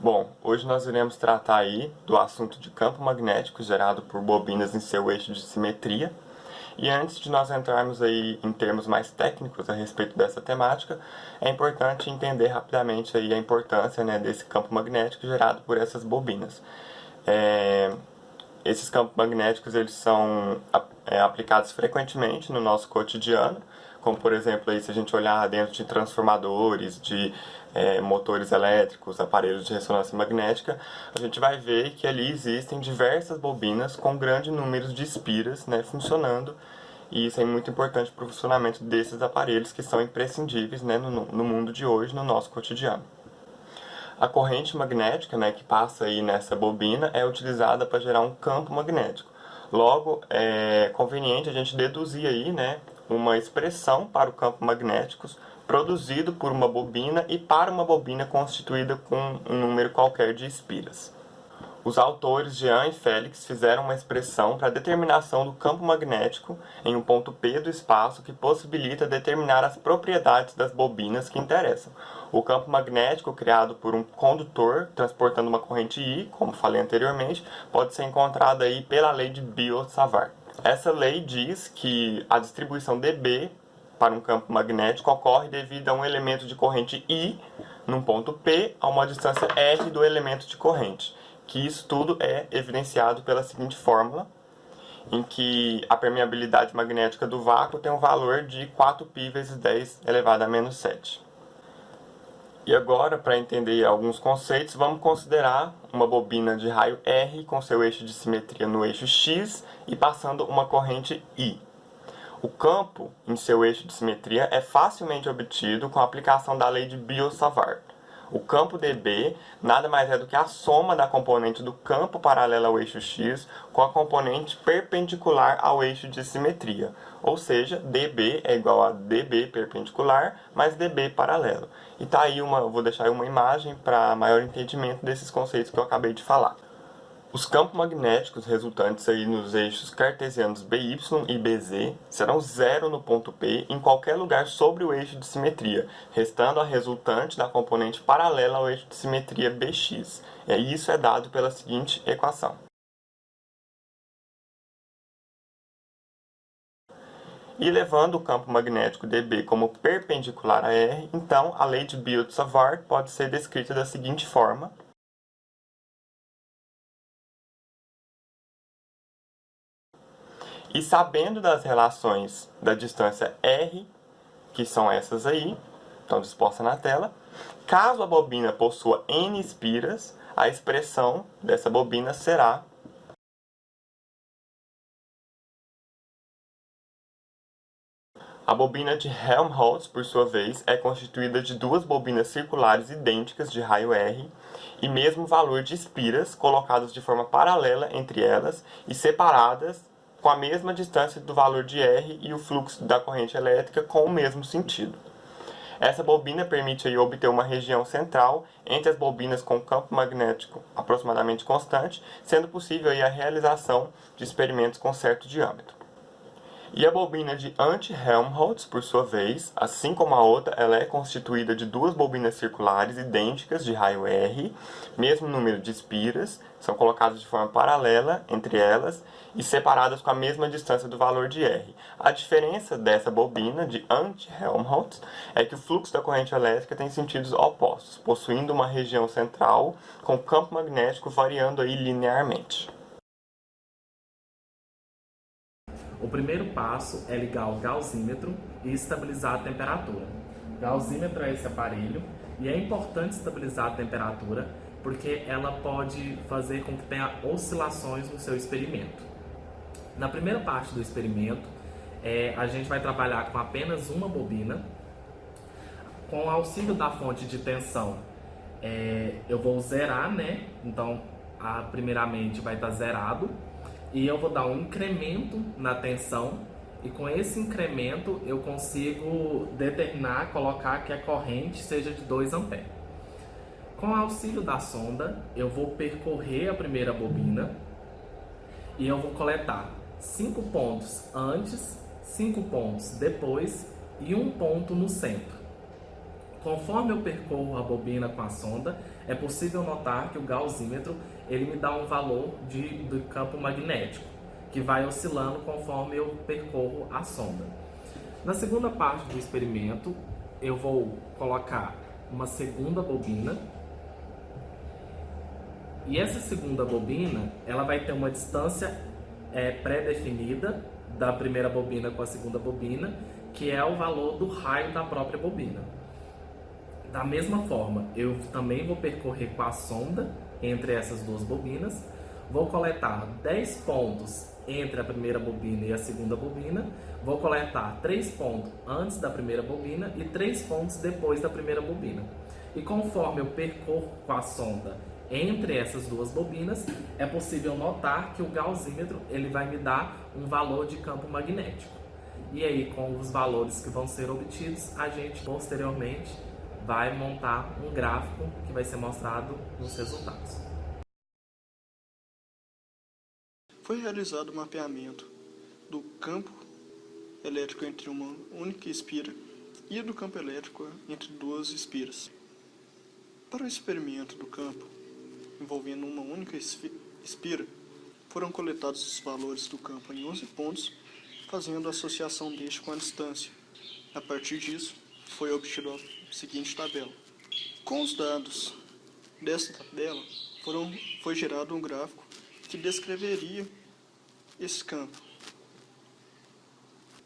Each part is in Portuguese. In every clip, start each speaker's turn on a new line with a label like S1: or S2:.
S1: Bom, hoje nós iremos tratar aí do assunto de campo magnético gerado por bobinas em seu eixo de simetria. E antes de nós entrarmos aí em termos mais técnicos a respeito dessa temática, é importante entender rapidamente aí a importância, né, desse campo magnético gerado por essas bobinas. Esses campos magnéticos eles são aplicados frequentemente no nosso cotidiano, como por exemplo aí, se a gente olhar dentro de transformadores, de motores elétricos, aparelhos de ressonância magnética, a gente vai ver que ali existem diversas bobinas com grande número de espiras, né, funcionando, e isso é muito importante para o funcionamento desses aparelhos que são imprescindíveis, né, no mundo de hoje, no nosso cotidiano. A corrente magnética, né, que passa aí nessa bobina é utilizada para gerar um campo magnético. Logo, é conveniente a gente deduzir aí, né, uma expressão para o campo magnético produzido por uma bobina e para uma bobina constituída com um número qualquer de espiras. Os autores Jean e Félix fizeram uma expressão para a determinação do campo magnético em um ponto P do espaço que possibilita determinar as propriedades das bobinas que interessam. O campo magnético criado por um condutor transportando uma corrente I, como falei anteriormente, pode ser encontrado aí pela lei de Biot-Savart. Essa lei diz que a distribuição dB para um campo magnético ocorre devido a um elemento de corrente I num ponto P a uma distância R do elemento de corrente. Que isso tudo é evidenciado pela seguinte fórmula, em que a permeabilidade magnética do vácuo tem um valor de 4π vezes 10 elevado a menos 7. E agora, para entender alguns conceitos, vamos considerar uma bobina de raio R com seu eixo de simetria no eixo X e passando uma corrente I. O campo em seu eixo de simetria é facilmente obtido com a aplicação da lei de Biot-Savart. O campo dB nada mais é do que a soma da componente do campo paralelo ao eixo X com a componente perpendicular ao eixo de simetria. Ou seja, dB é igual a dB perpendicular mais dB paralelo. E tá aí vou deixar aí uma imagem para maior entendimento desses conceitos que eu acabei de falar. Os campos magnéticos resultantes aí nos eixos cartesianos BY e BZ serão zero no ponto P em qualquer lugar sobre o eixo de simetria, restando a resultante da componente paralela ao eixo de simetria BX. E isso é dado pela seguinte equação. E levando o campo magnético dB como perpendicular a R, então a lei de Biot-Savart pode ser descrita da seguinte forma. E sabendo das relações da distância R, que são essas aí, estão dispostas na tela, caso a bobina possua N espiras, a expressão dessa bobina será a bobina de Helmholtz, por sua vez, é constituída de duas bobinas circulares idênticas de raio R e mesmo valor de espiras colocadas de forma paralela entre elas e separadas com a mesma distância do valor de R e o fluxo da corrente elétrica com o mesmo sentido. Essa bobina permite aí obter uma região central entre as bobinas com campo magnético aproximadamente constante, sendo possível aí a realização de experimentos com certo diâmetro. E a bobina de anti-Helmholtz, por sua vez, assim como a outra, ela é constituída de duas bobinas circulares idênticas de raio R, mesmo número de espiras, são colocadas de forma paralela entre elas e separadas com a mesma distância do valor de R. A diferença dessa bobina de anti-Helmholtz é que o fluxo da corrente elétrica tem sentidos opostos, possuindo uma região central com campo magnético variando aí linearmente.
S2: O primeiro passo é ligar o gaussímetro e estabilizar a temperatura. O gaussímetro é esse aparelho e é importante estabilizar a temperatura porque ela pode fazer com que tenha oscilações no seu experimento. Na primeira parte do experimento, a gente vai trabalhar com apenas uma bobina. Com o auxílio da fonte de tensão, eu vou zerar, né? Então, primeiramente vai estar zerado. E eu vou dar um incremento na tensão e com esse incremento eu consigo colocar que a corrente seja de 2 A. Com o auxílio da sonda, eu vou percorrer a primeira bobina e eu vou coletar 5 pontos antes, 5 pontos depois e 1 ponto no centro. Conforme eu percorro a bobina com a sonda, é possível notar que o gaussímetro ele me dá um valor do campo magnético, que vai oscilando conforme eu percorro a sonda. Na segunda parte do experimento, eu vou colocar uma segunda bobina. E essa segunda bobina, ela vai ter uma distância pré-definida da primeira bobina com a segunda bobina, que é o valor do raio da própria bobina. Da mesma forma, eu também vou percorrer com a sonda entre essas duas bobinas, vou coletar 10 pontos entre a primeira bobina e a segunda bobina, vou coletar 3 pontos antes da primeira bobina e 3 pontos depois da primeira bobina. E conforme eu percorro com a sonda entre essas duas bobinas, é possível notar que o gaussímetro ele vai me dar um valor de campo magnético. E aí, com os valores que vão ser obtidos, a gente posteriormente vai montar um gráfico que vai ser mostrado nos resultados.
S3: Foi realizado o mapeamento do campo elétrico entre uma única espira e do campo elétrico entre duas espiras. Para o experimento do campo, envolvendo uma única espira, foram coletados os valores do campo em 11 pontos, fazendo a associação deste com a distância. A partir disso, foi obtida a seguinte tabela. Com os dados desta tabela, foi gerado um gráfico que descreveria esse campo.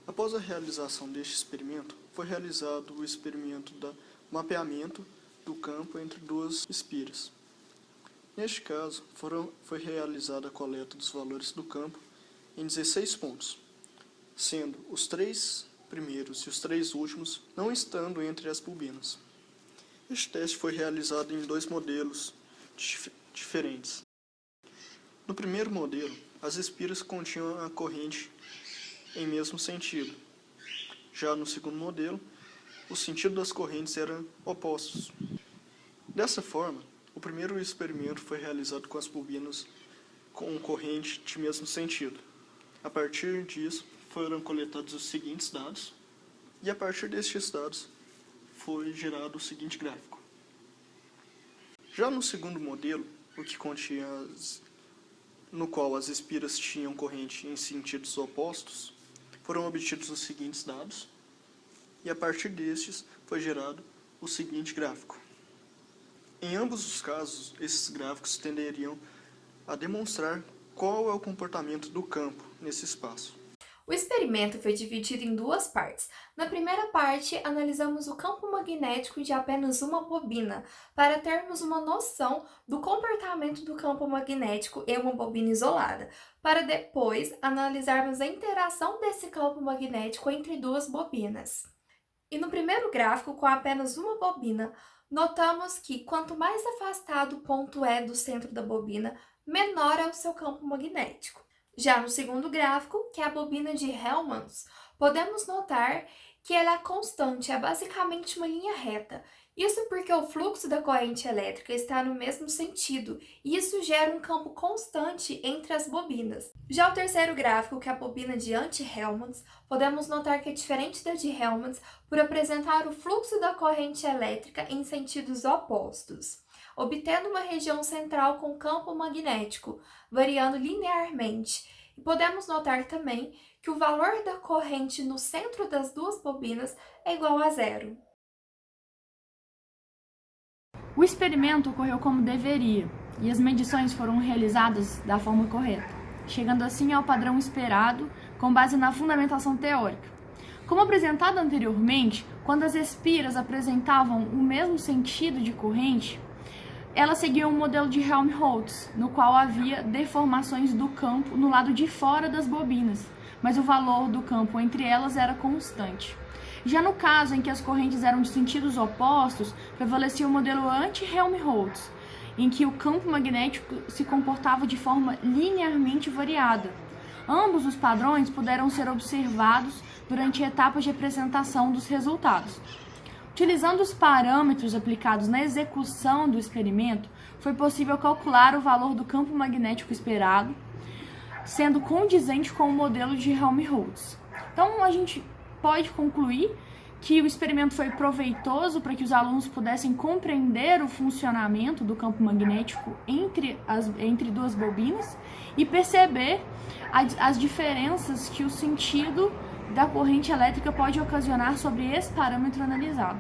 S3: Após a realização deste experimento, foi realizado o experimento do mapeamento do campo entre duas espiras. Neste caso, foi realizada a coleta dos valores do campo em 16 pontos, sendo os 3 primeiros e os 3 últimos não estando entre as bobinas. Este teste foi realizado em 2 modelos diferentes. No primeiro modelo, as espiras continham a corrente em mesmo sentido. Já no segundo modelo, o sentido das correntes eram opostos. Dessa forma, o primeiro experimento foi realizado com as bobinas com corrente de mesmo sentido. A partir disso, foram coletados os seguintes dados, e a partir destes dados foi gerado o seguinte gráfico. Já no segundo modelo, no qual as espiras tinham corrente em sentidos opostos, foram obtidos os seguintes dados, e a partir destes foi gerado o seguinte gráfico. Em ambos os casos, esses gráficos tenderiam a demonstrar qual é o comportamento do campo nesse espaço.
S4: O experimento foi dividido em 2 partes. Na primeira parte, analisamos o campo magnético de apenas uma bobina, para termos uma noção do comportamento do campo magnético em uma bobina isolada, para depois analisarmos a interação desse campo magnético entre 2 bobinas. E no primeiro gráfico, com apenas uma bobina, notamos que quanto mais afastado o ponto é do centro da bobina, menor é o seu campo magnético. Já no segundo gráfico, que é a bobina de Hellmans, podemos notar que ela é constante, é basicamente uma linha reta. Isso porque o fluxo da corrente elétrica está no mesmo sentido, e isso gera um campo constante entre as bobinas. Já o terceiro gráfico, que é a bobina de anti-Hellmans, podemos notar que é diferente da de Hellmans por apresentar o fluxo da corrente elétrica em sentidos opostos, obtendo uma região central com campo magnético, variando linearmente. E podemos notar também que o valor da corrente no centro das 2 bobinas é igual a 0.
S5: O experimento ocorreu como deveria, e as medições foram realizadas da forma correta, chegando assim ao padrão esperado com base na fundamentação teórica. Como apresentado anteriormente, quando as espiras apresentavam o mesmo sentido de corrente, elas seguiam um modelo de Helmholtz, no qual havia deformações do campo no lado de fora das bobinas, mas o valor do campo entre elas era constante. Já no caso em que as correntes eram de sentidos opostos, prevalecia o modelo anti-Helmholtz, em que o campo magnético se comportava de forma linearmente variada. Ambos os padrões puderam ser observados durante etapas de apresentação dos resultados. Utilizando os parâmetros aplicados na execução do experimento, foi possível calcular o valor do campo magnético esperado, sendo condizente com o modelo de Helmholtz. Então, a gente pode concluir que o experimento foi proveitoso para que os alunos pudessem compreender o funcionamento do campo magnético entre duas bobinas e perceber as diferenças que o sentido da corrente elétrica pode ocasionar sobre esse parâmetro analisado.